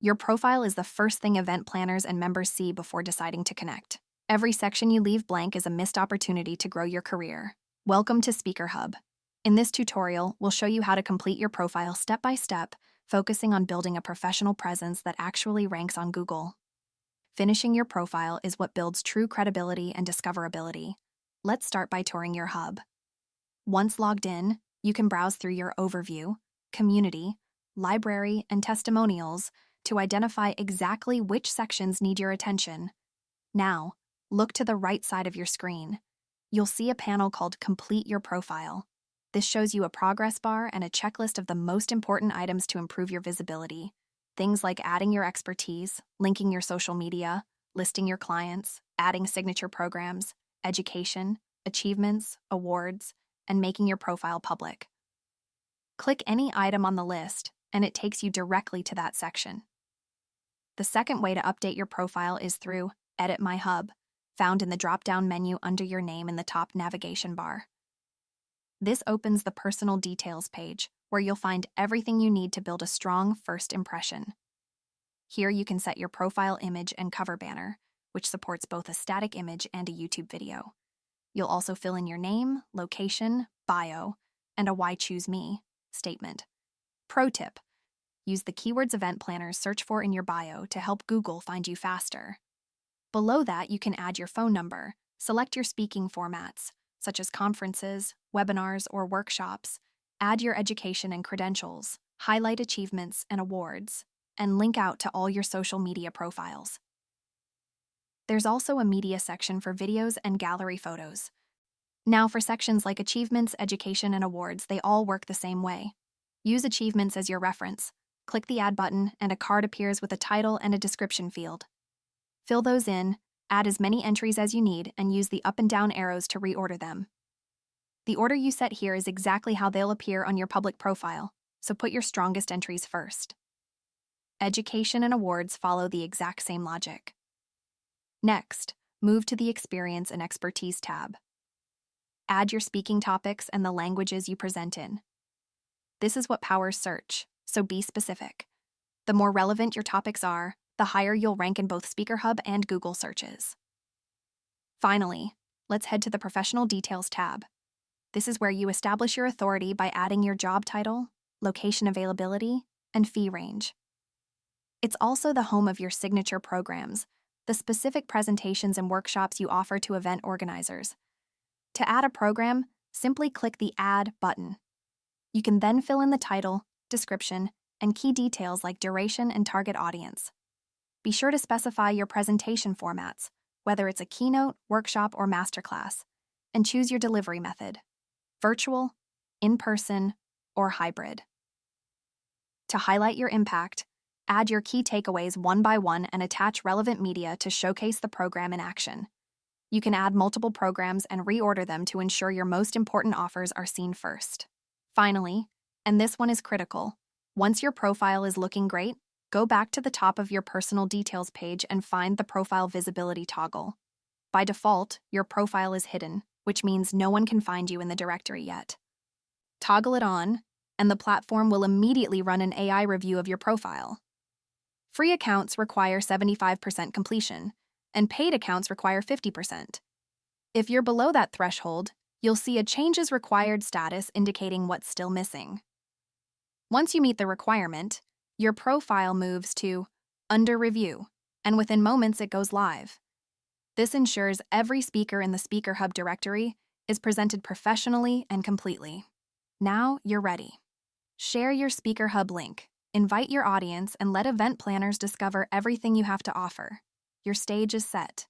Your profile is the first thing event planners and members see before deciding to connect. Every section you leave blank is a missed opportunity to grow your career. Welcome to SpeakerHUB. In this tutorial, we'll show you how to complete your profile step by step, focusing on building a professional presence that actually ranks on Google. Finishing your profile is what builds true credibility and discoverability. Let's start by touring your hub. Once logged in, you can browse through your overview, community, library, and testimonials to identify exactly which sections need your attention. Now, look to the right side of your screen. You'll see a panel called Complete Your Profile. This shows you a progress bar and a checklist of the most important items to improve your visibility. Things like adding your expertise, linking your social media, listing your clients, adding signature programs, education, achievements, awards, and making your profile public. Click any item on the list, and it takes you directly to that section. The second way to update your profile is through Edit My Hub, found in the drop-down menu under your name in the top navigation bar. This opens the Personal Details page, where you'll find everything you need to build a strong first impression. Here you can set your profile image and cover banner, which supports both a static image and a YouTube video. You'll also fill in your name, location, bio, and a "Why Choose Me" statement. Pro tip: use the keywords event planners search for in your bio to help Google find you faster. Below that, you can add your phone number, select your speaking formats, such as conferences, webinars, or workshops, add your education and credentials, highlight achievements and awards, and link out to all your social media profiles. There's also a media section for videos and gallery photos. Now for sections like achievements, education, and awards, they all work the same way. Use achievements as your reference. Click the Add button, and a card appears with a title and a description field. Fill those in, add as many entries as you need, and use the up and down arrows to reorder them. The order you set here is exactly how they'll appear on your public profile, so put your strongest entries first. Education and awards follow the exact same logic. Next, move to the Experience and Expertise tab. Add your speaking topics and the languages you present in. This is what powers search, so be specific. The more relevant your topics are, the higher you'll rank in both SpeakerHUB and Google searches. Finally, let's head to the Professional Details tab. This is where you establish your authority by adding your job title, location availability, and fee range. It's also the home of your signature programs, the specific presentations and workshops you offer to event organizers. To add a program, simply click the Add button. You can then fill in the title, description, and key details like duration and target audience. Be sure to specify your presentation formats, whether it's a keynote, workshop, or masterclass, and choose your delivery method: virtual, in-person, or hybrid. To highlight your impact, add your key takeaways one by one and attach relevant media to showcase the program in action. You can add multiple programs and reorder them to ensure your most important offers are seen first. Finally, and this one is critical, once your profile is looking great, go back to the top of your Personal Details page and find the Profile Visibility toggle. By default, your profile is hidden, which means no one can find you in the directory yet. Toggle it on, and the platform will immediately run an AI review of your profile. Free accounts require 75% completion, and paid accounts require 50%. If you're below that threshold, you'll see a Changes Required status indicating what's still missing. Once you meet the requirement, your profile moves to Under Review, and within moments it goes live. This ensures every speaker in the SpeakerHUB directory is presented professionally and completely. Now you're ready. Share your SpeakerHUB link, invite your audience, and let event planners discover everything you have to offer. Your stage is set.